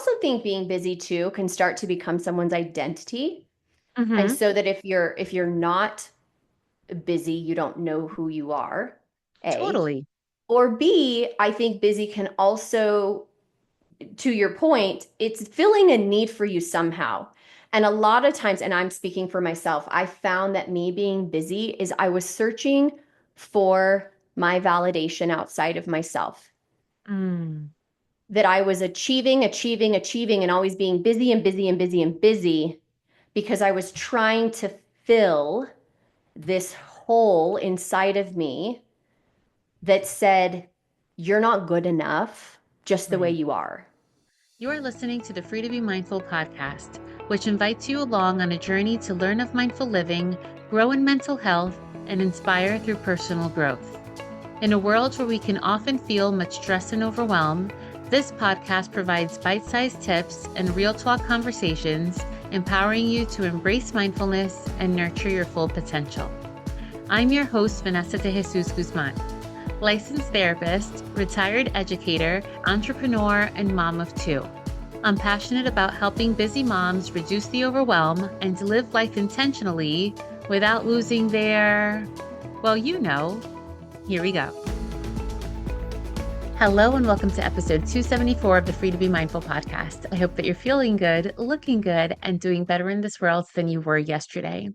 also think being busy too can start to become someone's identity. And Mm-hmm. so that if you're not busy, you don't know who you are, A. Totally. Or B, I think busy can also, to your point, it's filling a need for you somehow. And a lot of times, and I'm speaking for myself, I found that me being busy is I was searching for my validation outside of myself. Mm. That I was achieving, and always being busy and busy and busy and busy because I was trying to fill this hole inside of me that said, you're not good enough just the way Right. you are. You are listening to the Free to Be Mindful podcast, which invites you along on a journey to learn of mindful living, grow in mental health, and inspire through personal growth. In a world where we can often feel much stress and overwhelm, this podcast provides bite sized tips and real talk conversations, empowering you to embrace mindfulness and nurture your full potential. I'm your host, Vanessa de Jesus Guzman, licensed therapist, retired educator, entrepreneur, and mom of two. I'm passionate about helping busy moms reduce the overwhelm and to live life intentionally without losing their, well, here we go. Hello, and welcome to episode 274 of the Free to Be Mindful podcast. I hope that you're feeling good, looking good, and doing better in this world than you were yesterday.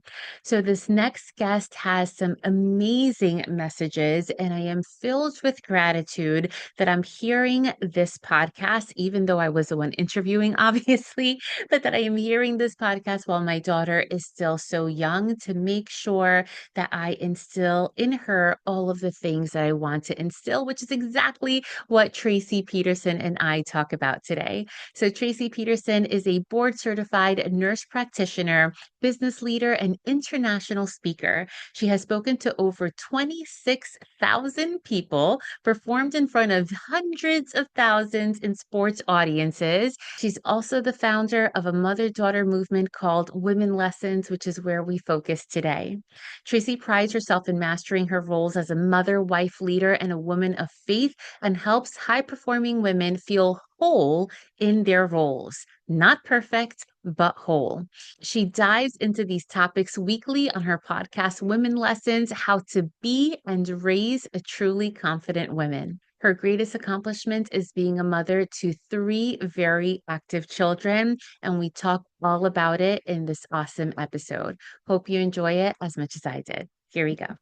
So, this next guest has some amazing messages, and I am filled with gratitude that I'm hearing this podcast, even though I was the one interviewing, obviously, but that I am hearing this podcast while my daughter is still so young to make sure that I instill in her all of the things that I want to instill, which is exactly what Traci Peterson and I talk about today. So, Traci Peterson is a board certified nurse practitioner, business leader, and international speaker. She has spoken to over 26,000 people, performed in front of hundreds of thousands in sports audiences. She's also the founder of a mother daughter movement called Women Lessons, which is where we focus today. Tracy prides herself in mastering her roles as a mother, wife, leader, and a woman of faith, and helps high performing women feel whole in their roles. Not perfect, but whole. She dives into these topics weekly on her podcast, Women Lessons: How to Be and Raise a Truly Confident Woman. Her greatest accomplishment is being a mother to three very active children, and we talk all about it in this awesome episode. Hope you enjoy it as much as I did. Here we go.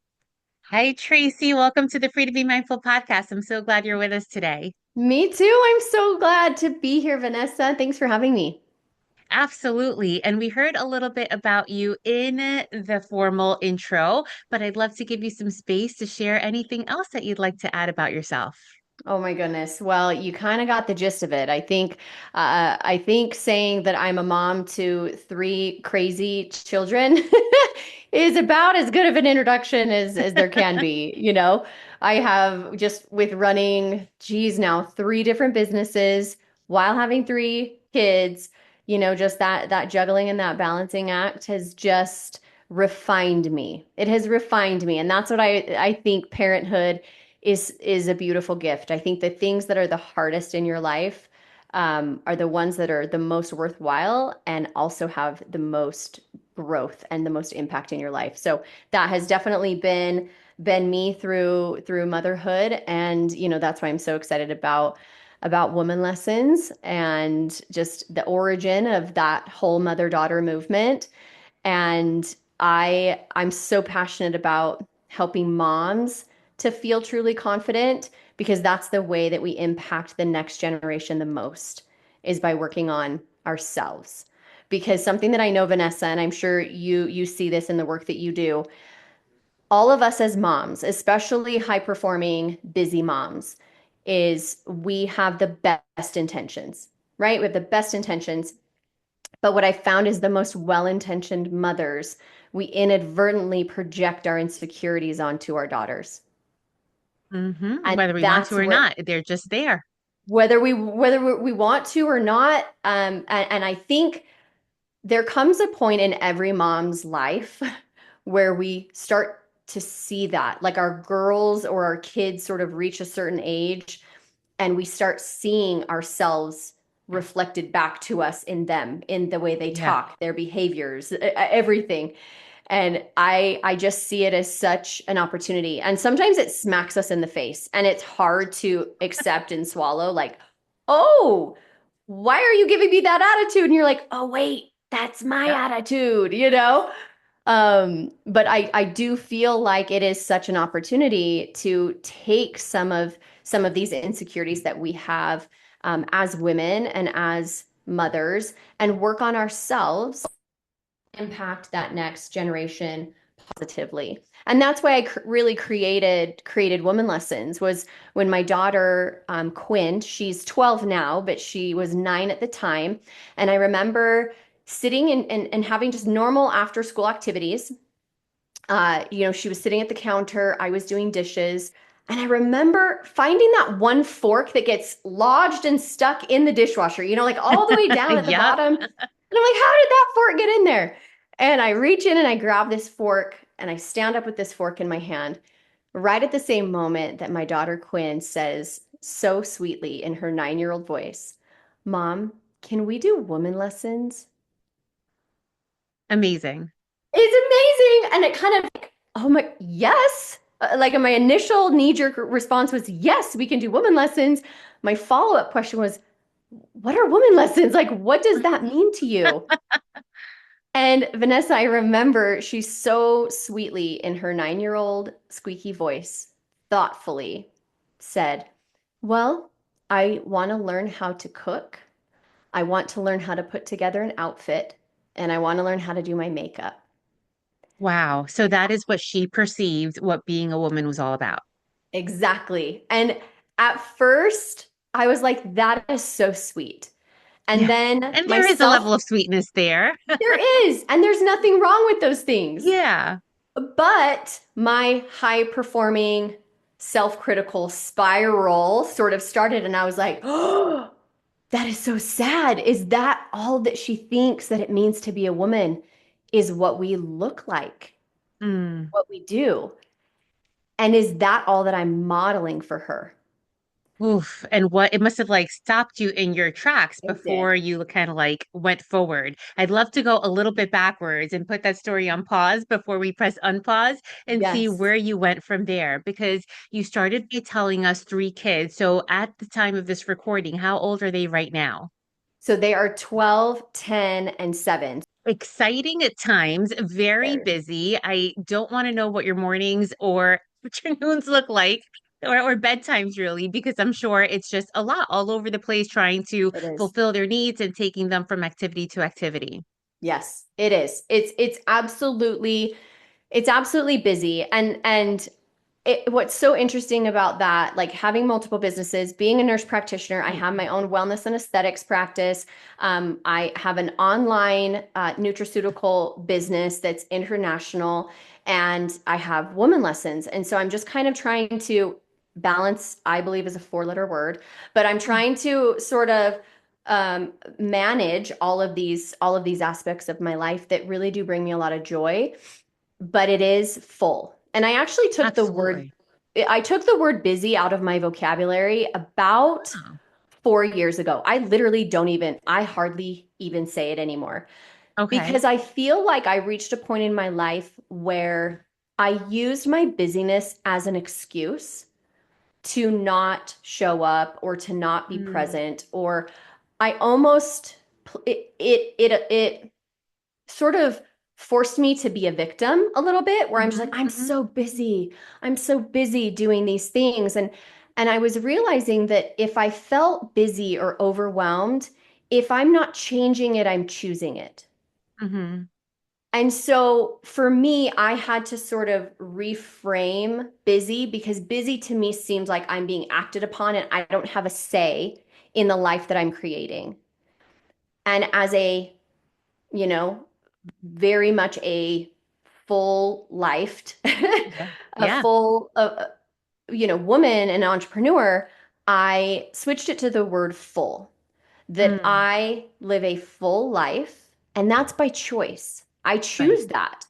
Hi, Tracy. Welcome to the Free to Be Mindful podcast. I'm so glad you're with us today. Me too. I'm so glad to be here, Vanessa. Thanks for having me. Absolutely. And we heard a little bit about you in the formal intro, but I'd love to give you some space to share anything else that you'd like to add about yourself. Oh my goodness. Well, you kind of got the gist of it. I think saying that I'm a mom to three crazy children is about as good of an introduction as there can be. I have just with running, geez, now three different businesses while having three kids, just that juggling and that balancing act has just refined me. It has refined me. And that's what I think parenthood is a beautiful gift. I think the things that are the hardest in your life are the ones that are the most worthwhile and also have the most growth and the most impact in your life. So that has definitely been me through motherhood, and that's why I'm so excited about woman lessons and just the origin of that whole mother daughter movement. And I'm so passionate about helping moms to feel truly confident, because that's the way that we impact the next generation the most, is by working on ourselves. Because something that I know, Vanessa, and I'm sure you see this in the work that you do, all of us as moms, especially high performing busy moms, is we have the best intentions, right? We have the best intentions, but what I found is the most well-intentioned mothers, we inadvertently project our insecurities onto our daughters. And Whether we want to that's or where, not, they're just there. whether we want to or not, and I think there comes a point in every mom's life where we start to see that, like our girls or our kids sort of reach a certain age, and we start seeing ourselves reflected back to us in them, in the way they Yeah. talk, their behaviors, everything. And I just see it as such an opportunity. And sometimes it smacks us in the face and it's hard to accept and swallow, like, oh, why are you giving me that attitude? And you're like, oh, wait, that's my Yep. attitude, you know? But I do feel like it is such an opportunity to take some of these insecurities that we have as women and as mothers and work on ourselves, impact that next generation positively. And that's why I really created woman lessons. Was when my daughter Quinn, she's 12 now, but she was 9 at the time, and I remember sitting and having just normal after school activities. She was sitting at the counter, I was doing dishes, and I remember finding that one fork that gets lodged and stuck in the dishwasher, like all the way down at the Yep. bottom. And I'm like, how did that fork get in there? And I reach in and I grab this fork and I stand up with this fork in my hand, right at the same moment that my daughter Quinn says so sweetly in her 9-year-old voice, Mom, can we do woman lessons? Amazing. It's amazing. And it kind of like, oh my, yes. Like my initial knee-jerk response was, yes, we can do woman lessons. My follow-up question was, what are woman lessons? Like, what does that mean to you? And Vanessa, I remember she so sweetly in her 9-year-old squeaky voice, thoughtfully said, well, I want to learn how to cook. I want to learn how to put together an outfit, and I want to learn how to do my makeup. Wow. So that is what she perceived what being a woman was all about. Exactly. And at first, I was like, that is so sweet. And Yeah. then And there is a myself, level of sweetness there. there is, and there's nothing wrong with those things. Yeah. But my high performing, self critical spiral sort of started, and I was like, oh, that is so sad. Is that all that she thinks that it means to be a woman? Is what we look like, Mm. what we do? And is that all that I'm modeling for her? Oof. And what it must have like stopped you in your tracks It did. before you kind of like went forward. I'd love to go a little bit backwards and put that story on pause before we press unpause and see Yes. where you went from there because you started by telling us 3 kids. So at the time of this recording, how old are they right now? So they are 12, 10, and 7. Exciting at times, very Very. busy. I don't want to know what your mornings or afternoons look like or bedtimes really, because I'm sure it's just a lot all over the place trying to It is. fulfill their needs and taking them from activity to activity. Yes, it is. It's absolutely busy. And what's so interesting about that, like having multiple businesses, being a nurse practitioner, I have my own wellness and aesthetics practice. I have an online nutraceutical business that's international, and I have woman lessons. And so I'm just kind of trying to balance, I believe is a 4-letter word, but I'm Mm. trying to sort of manage all of these aspects of my life that really do bring me a lot of joy, but it is full. And I actually Absolutely. took the word busy out of my vocabulary about Oh, 4 years ago. I hardly even say it anymore okay. because I feel like I reached a point in my life where I used my busyness as an excuse to not show up or to not be Mm, present, or I almost it sort of forced me to be a victim a little bit, where I'm just like, mhm, I'm mhm, so busy. I'm so busy doing these things. And I was realizing that if I felt busy or overwhelmed, if I'm not changing it, I'm choosing it. mhm, And so for me, I had to sort of reframe busy, because busy to me seems like I'm being acted upon and I don't have a say in the life that I'm creating. And as you know, very much a full lifed, yeah. a Yeah. full, woman and entrepreneur, I switched it to the word full, that Mm, I live a full life, and that's by choice. I right. choose that.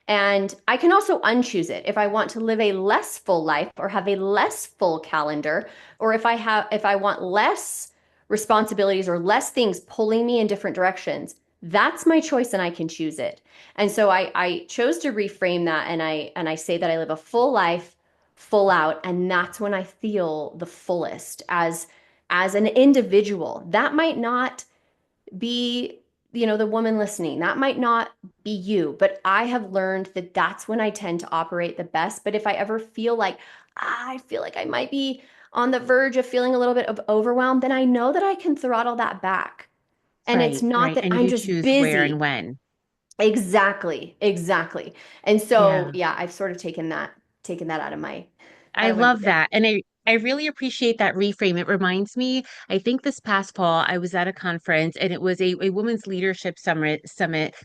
And I can also unchoose it if I want to live a less full life or have a less full calendar, or if I want less responsibilities or less things pulling me in different directions, that's my choice and I can choose it. And so I chose to reframe that, and I say that I live a full life, full out, and that's when I feel the fullest as an individual. That might not be, the woman listening. That might not be you, but I have learned that that's when I tend to operate the best. But if I ever feel like, I feel like I might be on the verge of feeling a little bit of overwhelmed, then I know that I can throttle that back. And it's Right, not right. that And I'm you just choose where and busy. when. Exactly, exactly. And so, Yeah. yeah, I've sort of taken that out I of my love brain. that. And I really appreciate that reframe. It reminds me, I think this past fall, I was at a conference and it was a women's leadership summit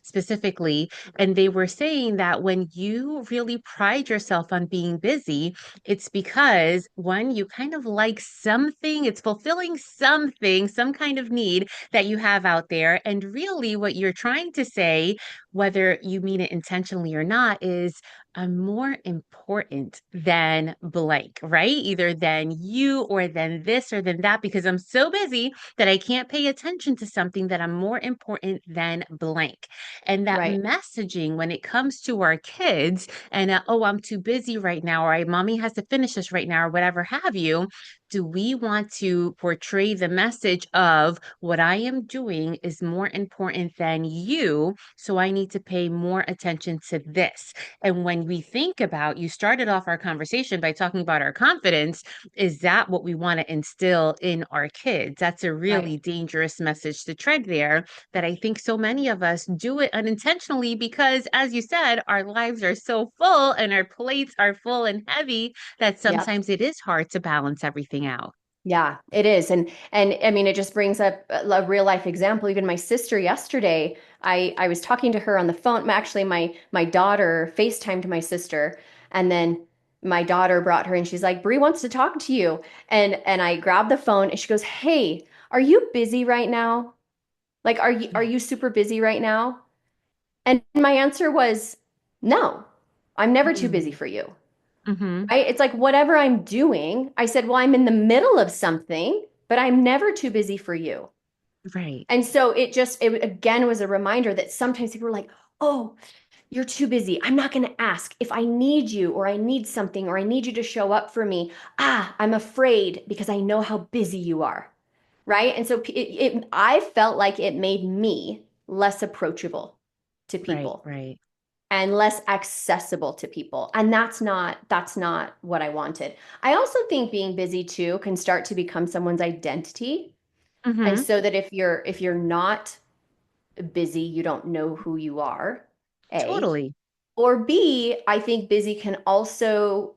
specifically. And they were saying that when you really pride yourself on being busy, it's because one, you kind of like something, it's fulfilling something, some kind of need that you have out there. And really what you're trying to say, whether you mean it intentionally or not, is I'm more important than blank, right? Either than you or than this or than that, because I'm so busy that I can't pay attention to something that I'm more important than blank. And that Right, messaging when it comes to our kids and, oh, I'm too busy right now, or mommy has to finish this right now, or whatever have you. Do we want to portray the message of what I am doing is more important than you? So I need to pay more attention to this. And when we think about, you started off our conversation by talking about our confidence, is that what we want to instill in our kids? That's a right. really dangerous message to tread there that I think so many of us do it unintentionally because, as you said, our lives are so full and our plates are full and heavy that Yep. sometimes it is hard to balance everything out. Yeah, it is. And I mean, it just brings up a real life example. Even my sister yesterday, I was talking to her on the phone. Actually, my daughter FaceTimed my sister, and then my daughter brought her and she's like, "Bree wants to talk to you." And I grabbed the phone and she goes, "Hey, are you busy right now? Like, are you super busy right now?" And my answer was, "No. I'm never too busy Mm. for you." Hmm. Right? It's like whatever I'm doing, I said, well, I'm in the middle of something, but I'm never too busy for you. Right, And so it again was a reminder that sometimes people are like, oh, you're too busy. I'm not going to ask if I need you or I need something or I need you to show up for me. I'm afraid because I know how busy you are. Right. And so I felt like it made me less approachable to right, people right. and less accessible to people. And that's not what I wanted. I also think being busy too can start to become someone's identity. And Hmm. so that if you're not busy, you don't know who you are. A. Totally. Or B, I think busy can also,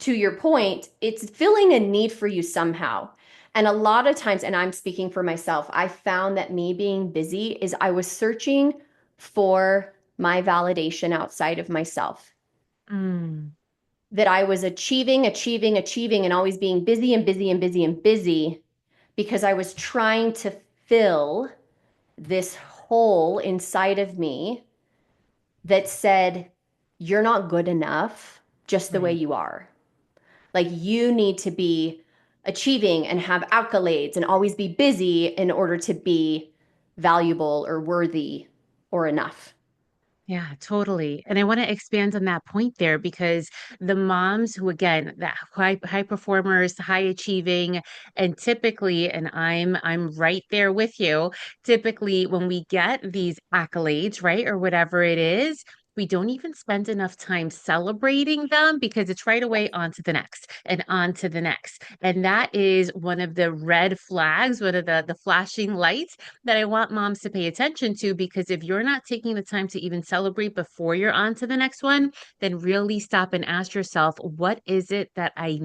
to your point, it's filling a need for you somehow. And a lot of times, and I'm speaking for myself, I found that me being busy is I was searching for my validation outside of myself. Mm, That I was achieving, achieving, achieving, and always being busy and busy and busy and busy because I was trying to fill this hole inside of me that said, you're not good enough just the way right. you are. Like you need to be achieving and have accolades and always be busy in order to be valuable or worthy or enough. Yeah, totally. And I want to expand on that point there because the moms who, again, that high performers, high achieving, and typically, and I'm right there with you, typically when we get these accolades, right, or whatever it is, we don't even spend enough time celebrating them because it's right away on to the next and on to the next. And that is one of the red flags, one of the flashing lights that I want moms to pay attention to because if you're not taking the time to even celebrate before you're on to the next one, then really stop and ask yourself, what is it that I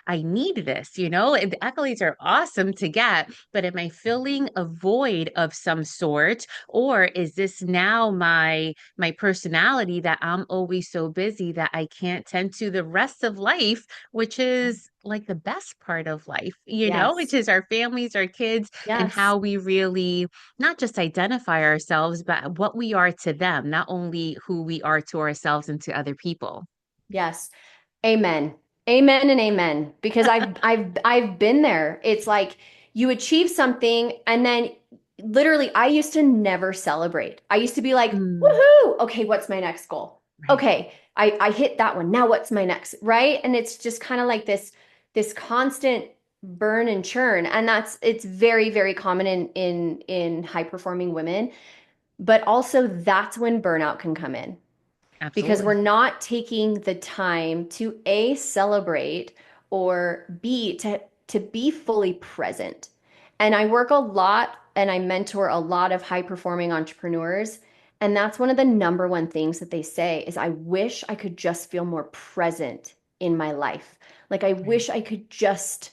need this? The accolades are awesome to get, but am I filling a void of some sort? Or is this now my personality that I'm always so busy that I can't tend to the rest of life, which is like the best part of life, which Yes. is our families, our kids, and Yes. how we really not just identify ourselves, but what we are to them, not only who we are to ourselves and to other people. Yes. Amen. Amen and amen. Because I've been there. It's like you achieve something and then literally I used to never celebrate. I used to be like, Mm, woohoo, okay, what's my next goal? right. Okay, I hit that one. Now what's my next, right? And it's just kind of like this constant burn and churn. And it's very, very common in high performing women. But also that's when burnout can come in because we're Absolutely. not taking the time to A, celebrate, or B, to be fully present. And I work a lot and I mentor a lot of high performing entrepreneurs. And that's one of the number one things that they say is I wish I could just feel more present in my life. Like I Right. wish I could just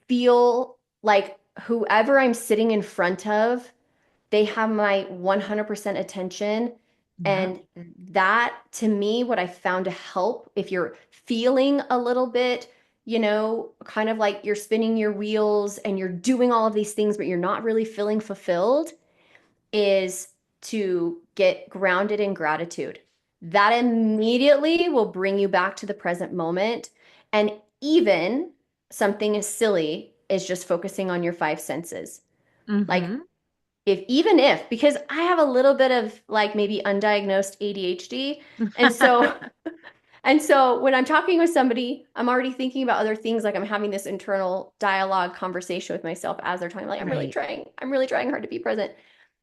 feel like whoever I'm sitting in front of, they have my 100% attention. Yeah. And that to me, what I found to help if you're feeling a little bit, kind of like you're spinning your wheels and you're doing all of these things, but you're not really feeling fulfilled, is to get grounded in gratitude. That immediately will bring you back to the present moment. And even something as silly as just focusing on your five senses. Like Mm-hmm. if because I have a little bit of like maybe undiagnosed ADHD, and so and so when I'm talking with somebody, I'm already thinking about other things, like I'm having this internal dialogue conversation with myself as they're talking, like Right. I'm really trying hard to be present.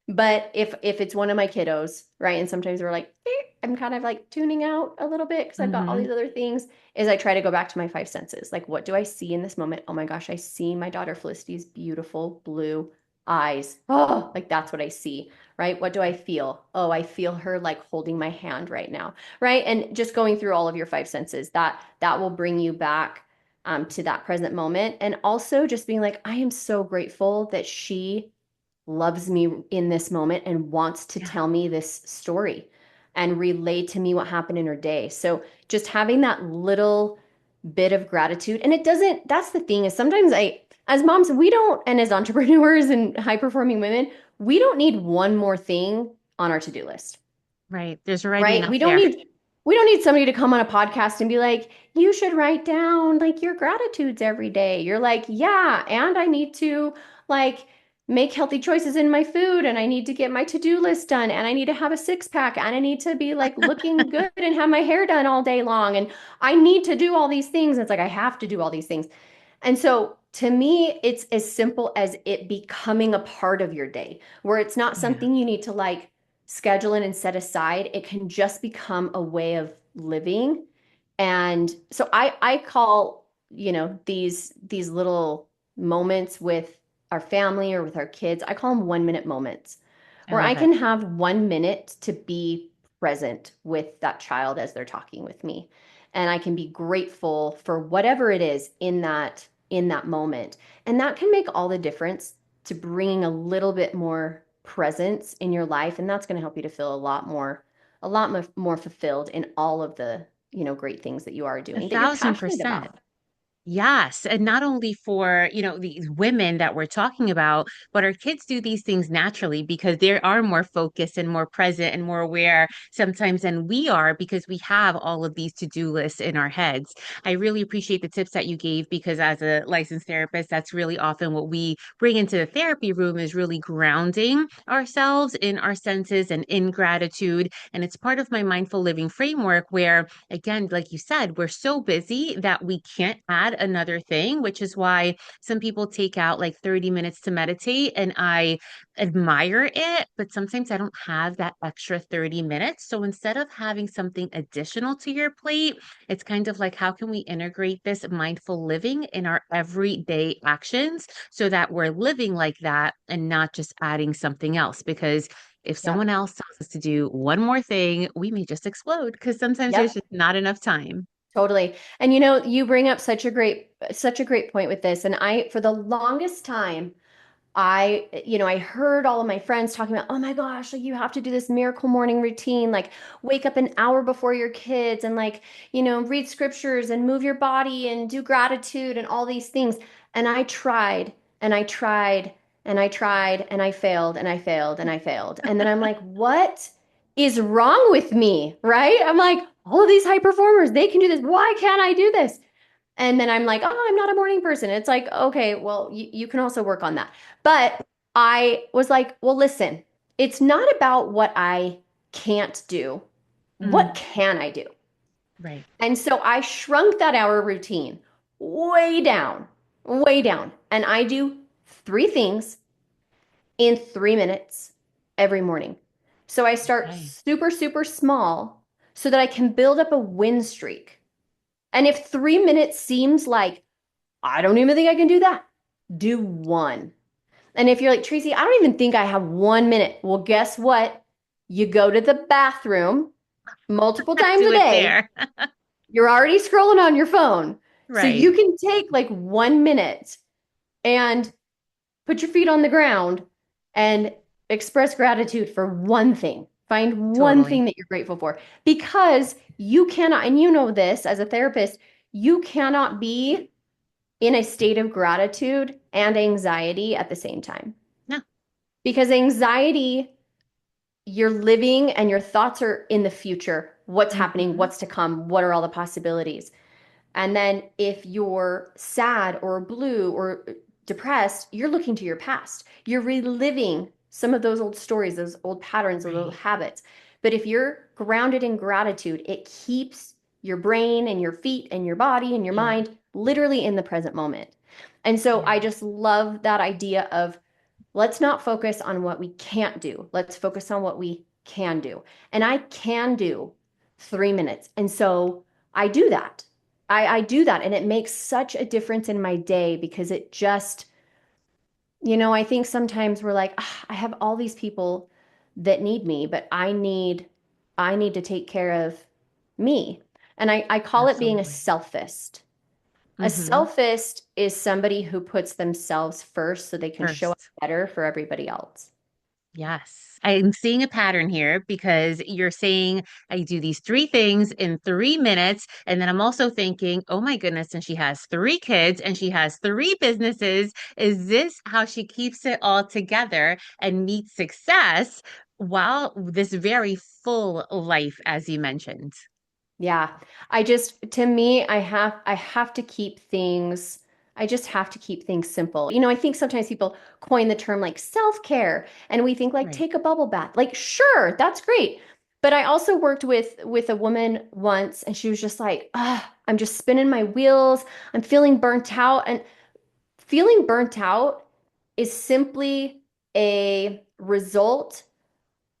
But if it's one of my kiddos, right, and sometimes we're like, I'm kind of like tuning out a little bit because I've got all Mm-hmm. these other things, is I try to go back to my five senses. Like, what do I see in this moment? Oh my gosh, I see my daughter Felicity's beautiful blue eyes. Oh, like that's what I see, right? What do I feel? Oh, I feel her like holding my hand right now, right? And just going through all of your five senses, that will bring you back to that present moment. And also just being like, I am so grateful that she loves me in this moment and wants to Yeah. tell me this story and relay to me what happened in her day. So just having that little bit of gratitude. And it doesn't, that's the thing, is sometimes as moms, we don't, and as entrepreneurs and high performing women, we don't need one more thing on our to-do list, Right. There's already right? enough there. We don't need somebody to come on a podcast and be like, you should write down like your gratitudes every day. You're like, yeah, and I need to like make healthy choices in my food and I need to get my to-do list done and I need to have a six pack and I need to be like looking good and have my hair done all day long and I need to do all these things. It's like I have to do all these things. And so to me, it's as simple as it becoming a part of your day, where it's not Yeah. something you need to like schedule in and set aside. It can just become a way of living. And so I call, these little moments with our family or with our kids, I call them 1 minute moments I where I love it. can have 1 minute to be present with that child as they're talking with me. And I can be grateful for whatever it is in that moment. And that can make all the difference to bringing a little bit more presence in your life. And that's going to help you to feel a lot more fulfilled in all of the, great things that you are A doing that you're thousand passionate percent. about. Yes, and not only for, these women that we're talking about, but our kids do these things naturally because they are more focused and more present and more aware sometimes than we are because we have all of these to-do lists in our heads. I really appreciate the tips that you gave because as a licensed therapist, that's really often what we bring into the therapy room is really grounding ourselves in our senses and in gratitude. And it's part of my mindful living framework where again, like you said, we're so busy that we can't add another thing, which is why some people take out like 30 minutes to meditate. And I admire it, but sometimes I don't have that extra 30 minutes. So instead of having something additional to your plate, it's kind of like, how can we integrate this mindful living in our everyday actions so that we're living like that and not just adding something else? Because if someone Yep. else tells us to do one more thing, we may just explode because sometimes there's Yep. just not enough time. Totally. And you bring up such a great point with this. And for the longest time, I heard all of my friends talking about, oh my gosh, like you have to do this miracle morning routine, like wake up an hour before your kids and like, read scriptures and move your body and do gratitude and all these things. And I tried and I tried and I tried and I failed and I failed and I failed. And then I'm like, what is wrong with me? Right? I'm like, all of these high performers, they can do this. Why can't I do this? And then I'm like, oh, I'm not a morning person. It's like, okay, well, you can also work on that. But I was like, well, listen, it's not about what I can't do. What Mm, can I do? right. And so I shrunk that hour routine way down, way down. And I do three things in 3 minutes every morning. So I start Okay. super, super small so that I can build up a win streak. And if 3 minutes seems like I don't even think I can do that, do one. And if you're like, Tracy, I don't even think I have 1 minute. Well, guess what? You go to the bathroom multiple times Do a it day. there. You're already scrolling on your phone. So Right. you can take like 1 minute and put your feet on the ground and express gratitude for one thing. Find one Totally. thing that you're grateful for because you cannot, and you know this as a therapist, you cannot be in a state of gratitude and anxiety at the same time. No. Because anxiety, you're living and your thoughts are in the future. What's happening? Hmm. What's to come? What are all the possibilities? And then if you're sad or blue or depressed, you're looking to your past. You're reliving some of those old stories, those old patterns, those old Right. habits. But if you're grounded in gratitude, it keeps your brain and your feet and your body and your Yeah. mind literally in the present moment. And so Yeah. I just love that idea of let's not focus on what we can't do. Let's focus on what we can do. And I can do 3 minutes. And so I do that. I do that. And it makes such a difference in my day because it just, I think sometimes we're like, "Ah, I have all these people that need me, but I need to take care of me." And I call it being a Absolutely. selfist. A Hmm. selfist is somebody who puts themselves first so they can show up First. better for everybody else. Yes. I'm seeing a pattern here because you're saying I do these three things in 3 minutes. And then I'm also thinking, oh my goodness, and she has three kids and she has three businesses. Is this how she keeps it all together and meets success while this very full life, as you mentioned? Yeah. To me, I have to keep things I just have to keep things simple. I think sometimes people coin the term like self-care and we think like Right. take a bubble bath. Like sure, that's great. But I also worked with a woman once and she was just like, I'm just spinning my wheels. I'm feeling burnt out." And feeling burnt out is simply a result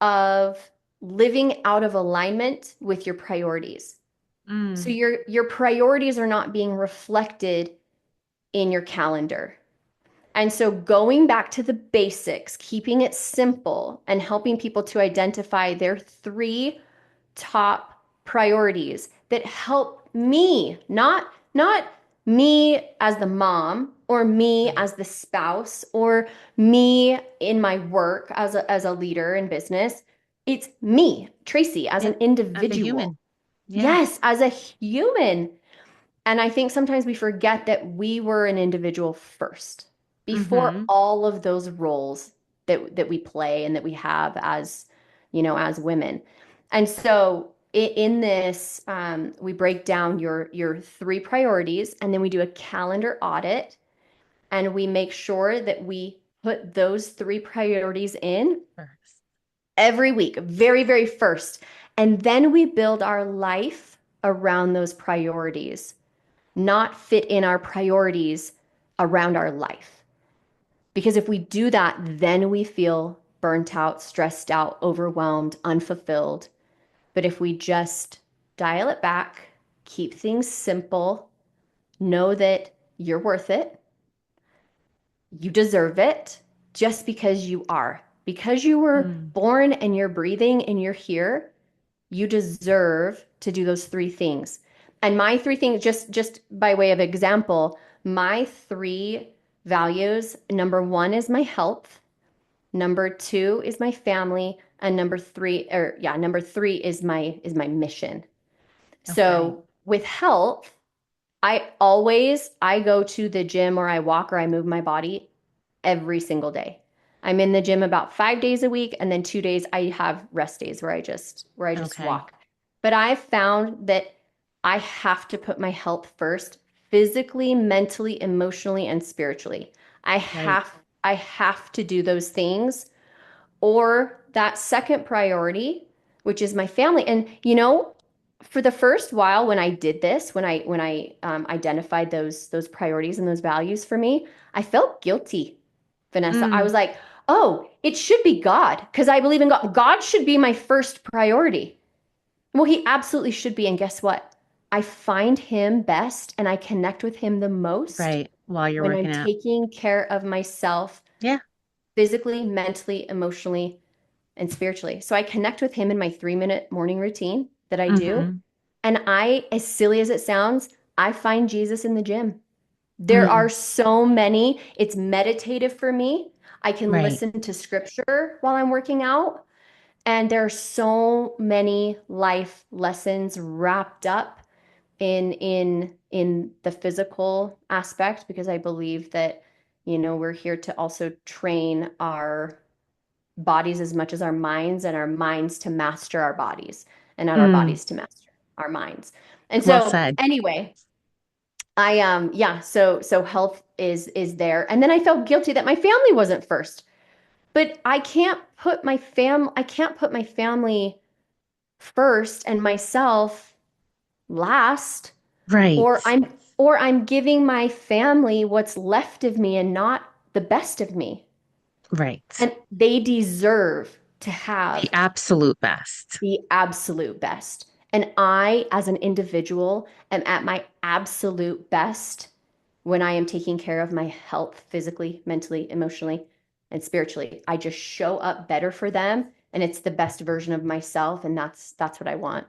of living out of alignment with your priorities. So Mm, your priorities are not being reflected in your calendar. And so going back to the basics, keeping it simple and helping people to identify their three top priorities that help me, not me as the mom or me right. as the spouse or me in my work as a leader in business. It's me, Tracy, as Yeah. an As a individual. human. Yeah. Yes, as a human. And I think sometimes we forget that we were an individual first before Hmm. all of those roles that we play and that we have as women. And so in this, we break down your three priorities, and then we do a calendar audit, and we make sure that we put those three priorities in First. every week, very, very first. And then we build our life around those priorities, not fit in our priorities around our life. Because if we do that, then we feel burnt out, stressed out, overwhelmed, unfulfilled. But if we just dial it back, keep things simple, know that you're worth it, you deserve it just because you are. Because you were Mm, born and you're breathing and you're here, you deserve to do those three things. And my three things, just by way of example, my three values, number one is my health, number two is my family, and number three is my mission. okay. So with health, I go to the gym or I walk or I move my body every single day. I'm in the gym about 5 days a week, and then 2 days I have rest days where I just Okay. walk. But I've found that I have to put my health first physically, mentally, emotionally, and spiritually. I Right. have I have to do those things, or that second priority, which is my family. And for the first while when I did this, when I identified those priorities and those values for me, I felt guilty, Vanessa. I Mm, was like, oh, it should be God because I believe in God. God should be my first priority. Well, he absolutely should be. And guess what? I find him best and I connect with him the most right. While you're when I'm working out. taking care of myself Yeah. physically, mentally, emotionally, and spiritually. So I connect with him in my 3-minute morning routine that I do. Hmm. And as silly as it sounds, I find Jesus in the gym. There are Mm, so many. It's meditative for me. I can right. listen to scripture while I'm working out. And there are so many life lessons wrapped up in the physical aspect because I believe that, we're here to also train our bodies as much as our minds, and our minds to master our bodies, and not our Mm, bodies to master our minds. And well so said. anyway, yeah, so health is there. And then I felt guilty that my family wasn't first. But I can't put my family first and myself last, Right. or I'm giving my family what's left of me and not the best of me. Right. And they deserve to The have absolute best. the absolute best. And I, as an individual, am at my absolute best when I am taking care of my health physically, mentally, emotionally, and spiritually. I just show up better for them, and it's the best version of myself, and that's what I want.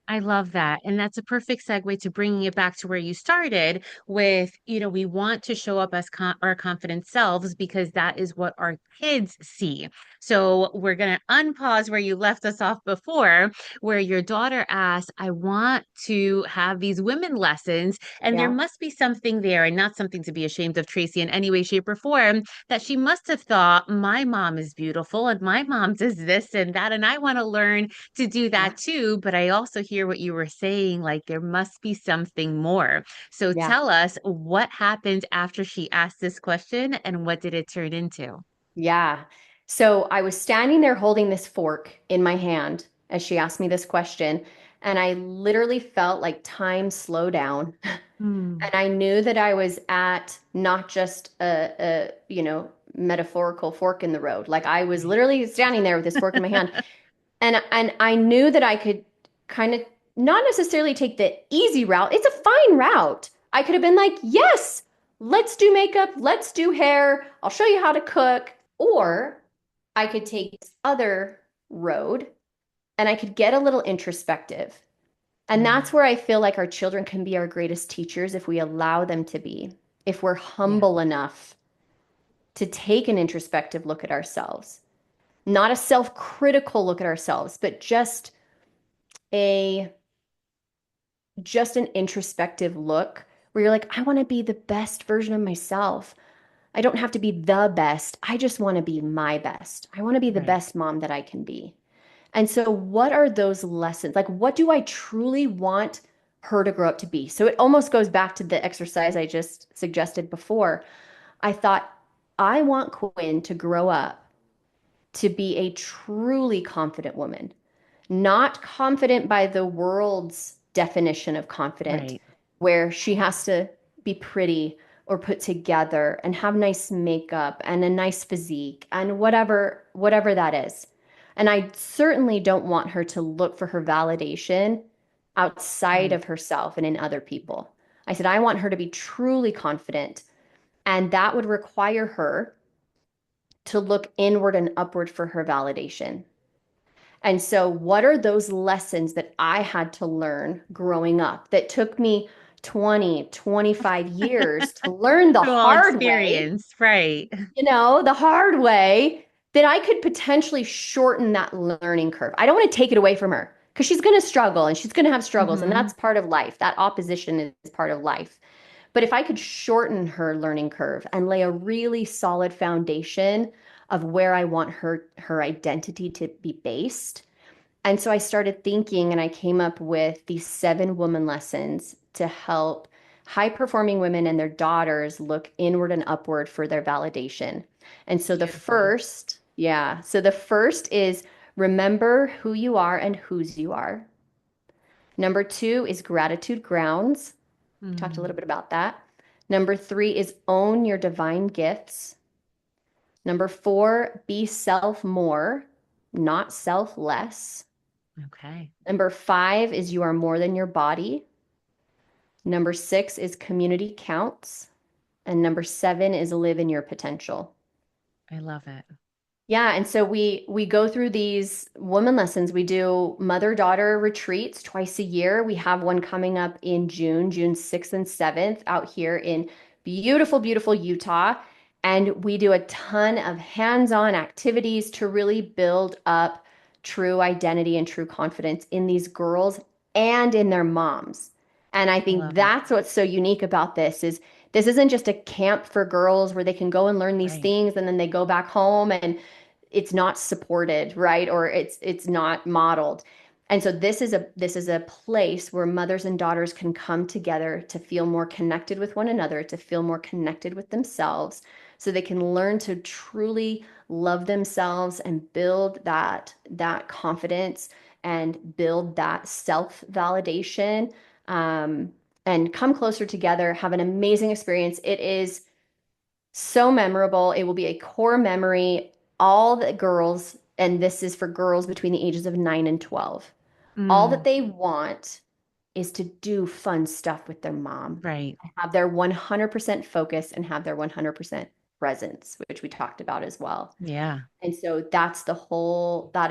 I love that. And that's a perfect segue to bringing it back to where you started with, we want to show up as our confident selves because that is what our kids see. So we're going to unpause where you left us off before, where your daughter asked, I want to have these women lessons. And there Yeah. must be something there, and not something to be ashamed of Tracy in any way, shape, or form, that she must have thought, my mom is beautiful and my mom does this and that. And I want to learn to do Yeah. that too. But I also hear what you were saying, like there must be something more. So Yeah. tell us what happened after she asked this question and what did it turn into? Yeah. So I was standing there holding this fork in my hand as she asked me this question, and I literally felt like time slow down. Hmm. And I knew that I was at not just metaphorical fork in the road. Like I was Right. literally standing there with this fork in my hand. And I knew that I could kind of not necessarily take the easy route. It's a fine route. I could have been like, yes, let's do makeup, let's do hair, I'll show you how to cook. Or I could take this other road and I could get a little introspective. And Yeah. that's where I feel like our children can be our greatest teachers if we allow them to be, if we're Yeah. humble enough to take an introspective look at ourselves, not a self-critical look at ourselves, but a just an introspective look where you're like, I want to be the best version of myself. I don't have to be the best. I just want to be my best. I want to be the Right. best mom that I can be. And so, what are those lessons? Like, what do I truly want her to grow up to be? So, it almost goes back to the exercise I just suggested before. I thought, I want Quinn to grow up to be a truly confident woman, not confident by the world's definition of confident, Right. where she has to be pretty or put together and have nice makeup and a nice physique and whatever that is. And I certainly don't want her to look for her validation outside Right. of herself and in other people. I said, I want her to be truly confident. And that would require her to look inward and upward for her validation. And so, what are those lessons that I had to learn growing up that took me 20, 25 years to learn the Through all hard way, experience. Right. the hard way, that I could potentially shorten that learning curve? I don't want to take it away from her because she's going to struggle and she's going to have struggles, and Hmm. that's part of life. That opposition is part of life. But if I could shorten her learning curve and lay a really solid foundation of where I want her identity to be based, and so I started thinking and I came up with these 7 woman lessons to help high performing women and their daughters look inward and upward for their validation. And so Beautiful. the first is remember who you are and whose you are. Number two is gratitude grounds. We talked a Mm, little bit about that. Number three is own your divine gifts. Number four, be self more, not self less. okay. Number five is you are more than your body. Number six is community counts. And number seven is live in your potential. I love it. Yeah, and so we go through these woman lessons. We do mother-daughter retreats twice a year. We have one coming up in June, June 6th and 7th, out here in beautiful, beautiful Utah. And we do a ton of hands-on activities to really build up true identity and true confidence in these girls and in their moms. And I I think love it. that's what's so unique about this isn't just a camp for girls where they can go and learn these Right. things and then they go back home and it's not supported, right? Or it's not modeled. And so this is a place where mothers and daughters can come together to feel more connected with one another, to feel more connected with themselves, so they can learn to truly love themselves and build that confidence and build that self-validation, um, and come closer together, have an amazing experience. It is so memorable. It will be a core memory. All the girls, and this is for girls between the ages of 9 and 12, all that Mm, they want is to do fun stuff with their mom, right. have their 100% focus and have their 100% presence, which we talked about as well. Yeah. And so that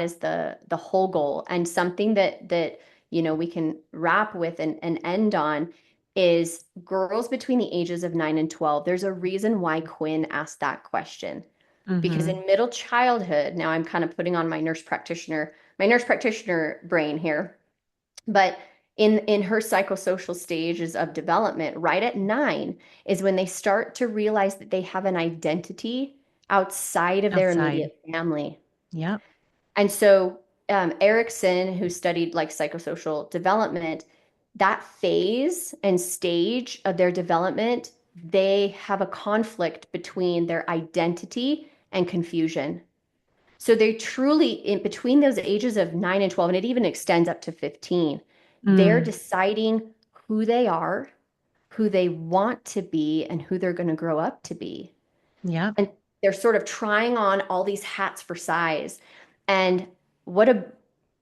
is the whole goal. And something that we can wrap with and end on is girls between the ages of 9 and 12. There's a reason why Quinn asked that question. Because Mm-hmm. in middle childhood, now I'm kind of putting on my nurse practitioner brain here, but in her psychosocial stages of development, right at 9 is when they start to realize that they have an identity outside of their Outside. immediate family. Yep. And so Erickson, who studied like psychosocial development, that phase and stage of their development, they have a conflict between their identity and confusion. So they truly, in between those ages of 9 and 12, and it even extends up to 15, they're Mm, deciding who they are, who they want to be, and who they're going to grow up to be. yep. And they're sort of trying on all these hats for size. And what a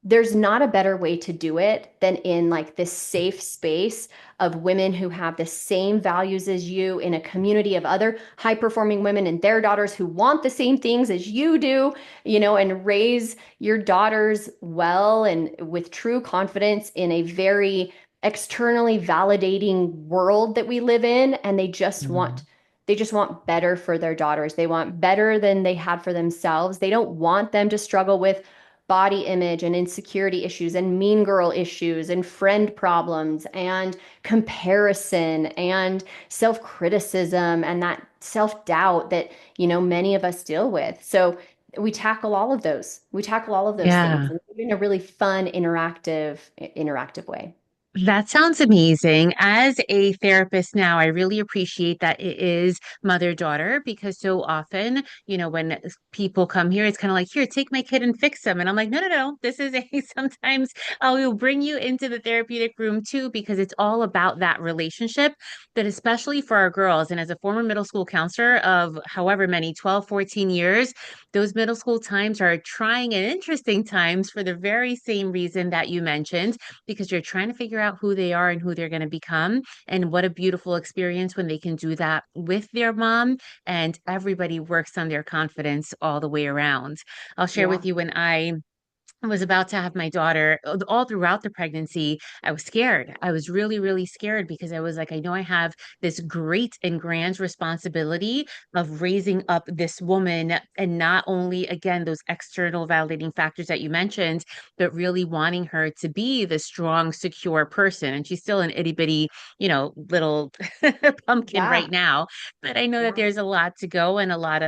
there's not a better way to do it than in like this safe space of women who have the same values as you in a community of other high performing women and their daughters who want the same things as you do, and raise your daughters well and with true confidence in a very externally validating world that we live in. And Mm, they just want better for their daughters. They want better than they had for themselves. They don't want them to struggle with body image and insecurity issues and mean girl issues and friend problems and comparison and self-criticism and that self-doubt that, many of us deal with. So we tackle all of those. We tackle all of those things yeah. and in a really fun, interactive way. That sounds amazing. As a therapist now, I really appreciate that it is mother-daughter because so often, when people come here, it's kind of like, here, take my kid and fix them. And I'm like, no, no, no. This is a sometimes I will bring you into the therapeutic room too, because it's all about that relationship, but especially for our girls. And as a former middle school counselor of however many, 12, 14 years, those middle school times are trying and interesting times for the very same reason that you mentioned because you're trying to figure out who they are and who they're going to become. And what a beautiful experience when they can do that with their mom and everybody works on their confidence all the way around. I'll share with Yeah. you when I was about to have my daughter all throughout the pregnancy. I was scared. I was really, really scared because I was like, I know I have this great and grand responsibility of raising up this woman and not only, again, those external validating factors that you mentioned, but really wanting her to be the strong, secure person. And she's still an itty bitty, little pumpkin right Yeah. now. But I know that Yeah. there's a lot to go and a lot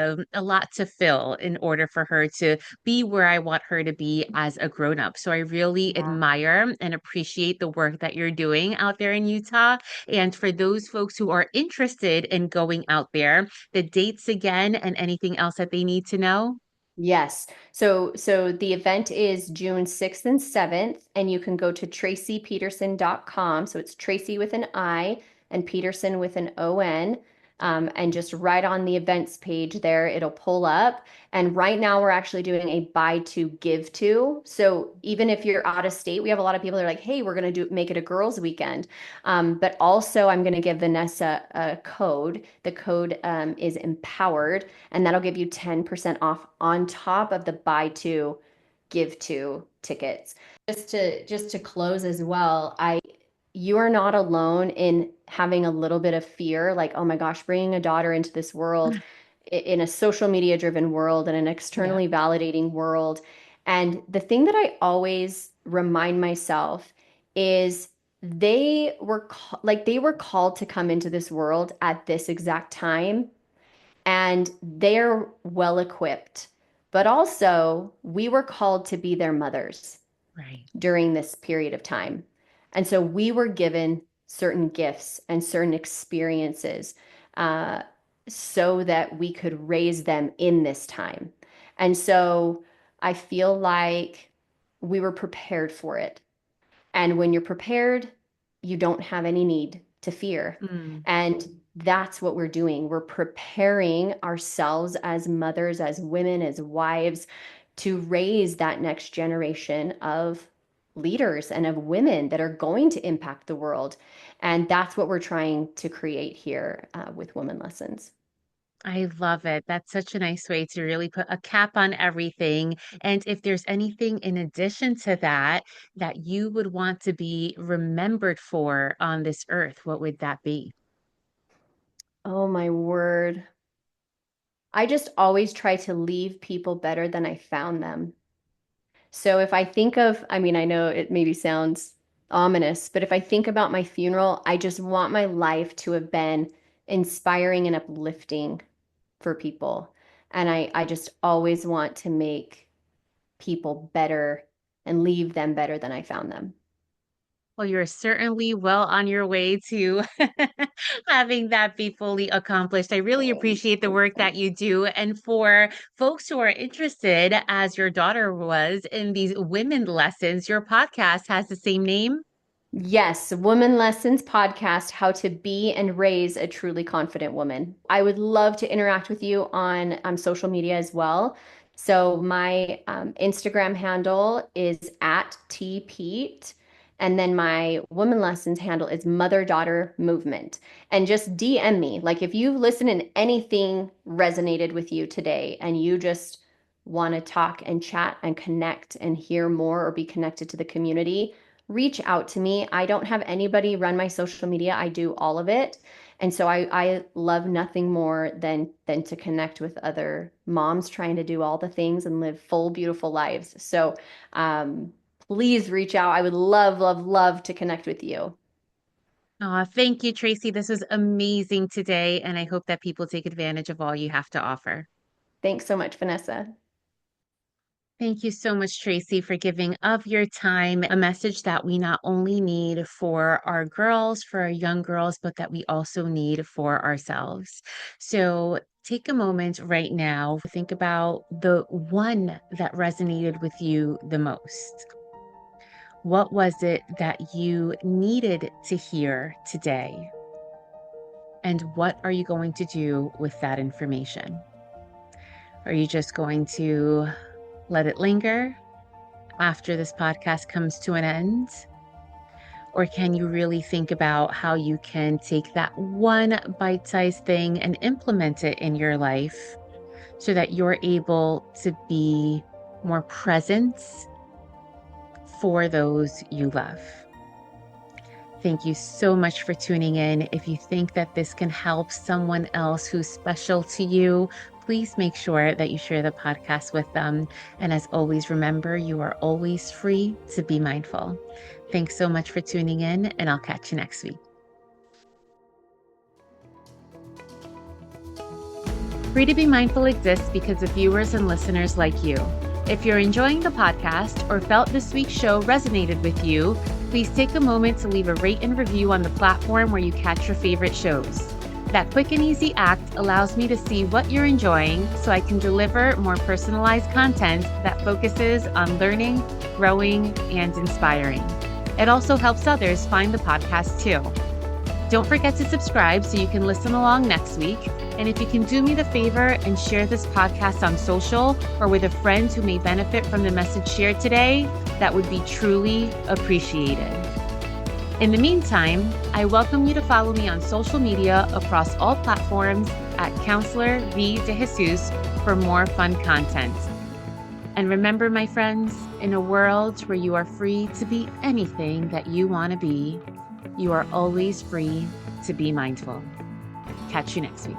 to fill in order for her to be where I want her to be be as a grown-up. So I really Yeah. admire and appreciate the work that you're doing out there in Utah. And for those folks who are interested in going out there, the dates again and anything else that they need to know. Yes. So the event is June 6th and 7th, and you can go to tracypeterson.com. So it's Tracy with an I and Peterson with an O-N. And just right on the events page there, it'll pull up. And right now we're actually doing a buy to give to. So even if you're out of state, we have a lot of people that are like, hey, we're gonna make it a girls' weekend. But also I'm gonna give Vanessa a code. The code is empowered, and that'll give you 10% off on top of the buy two give two tickets. Just to close as well, I you are not alone in having a little bit of fear, like, oh my gosh, bringing a daughter into this world in a social media driven world and an Yeah. externally validating world. And the thing that I always remind myself is they were called to come into this world at this exact time, and they're well equipped. But also, we were called to be their mothers Right. during this period of time. And so we were given certain gifts and certain experiences uh, so that we could raise them in this time. And so I feel like we were prepared for it. And when you're prepared, you don't have any need to fear. Mm. And that's what we're doing. We're preparing ourselves as mothers, as women, as wives to raise that next generation of leaders and of women that are going to impact the world. And that's what we're trying to create here with Women Lessons. I love it. That's such a nice way to really put a cap on everything. And if there's anything in addition to that that you would want to be remembered for on this earth, what would that be? Oh, my word. I just always try to leave people better than I found them. So if I think of, I mean, I know it maybe sounds ominous, but if I think about my funeral, I just want my life to have been inspiring and uplifting for people. And I just always want to make people better and leave them better than I found them. Well, you're certainly well on your way to having that be fully accomplished. I really appreciate the work that you do. And for folks who are interested, as your daughter was, in these women lessons, your podcast has the same name. Yes, Woman Lessons podcast, how to be and raise a truly confident woman. I would love to interact with you on social media as well. So my Instagram handle is at tpete, and then my Woman Lessons handle is Mother Daughter Movement. And just DM me. Like if you listen and anything resonated with you today, and you just want to talk and chat and connect and hear more or be connected to the community, reach out to me. I don't have anybody run my social media. I do all of it. And so I love nothing more than to connect with other moms trying to do all the things and live full, beautiful lives. So please reach out. I would love, love, love to connect with you. Thank you, Tracy. This was amazing today, and I hope that people take advantage of all you have to offer. Thanks so much, Vanessa. Thank you so much, Tracy, for giving of your time, a message that we not only need for our girls, for our young girls, but that we also need for ourselves. So take a moment right now, think about the one that resonated with you the most. What was it that you needed to hear today? And what are you going to do with that information? Are you just going to let it linger after this podcast comes to an end? Or can you really think about how you can take that one bite sized thing and implement it in your life so that you're able to be more present for those you love? Thank you so much for tuning in. If you think that this can help someone else who's special to you, please make sure that you share the podcast with them. And as always, remember, you are always free to be mindful. Thanks so much for tuning in, and I'll catch you next week. Free to Be Mindful exists because of viewers and listeners like you. If you're enjoying the podcast or felt this week's show resonated with you, please take a moment to leave a rate and review on the platform where you catch your favorite shows. That quick and easy act allows me to see what you're enjoying so I can deliver more personalized content that focuses on learning, growing, and inspiring. It also helps others find the podcast too. Don't forget to subscribe so you can listen along next week. And if you can do me the favor and share this podcast on social or with a friend who may benefit from the message shared today, that would be truly appreciated. In the meantime, I welcome you to follow me on social media across all platforms at Counselor V. De Jesus for more fun content. And remember, my friends, in a world where you are free to be anything that you want to be, you are always free to be mindful. Catch you next week.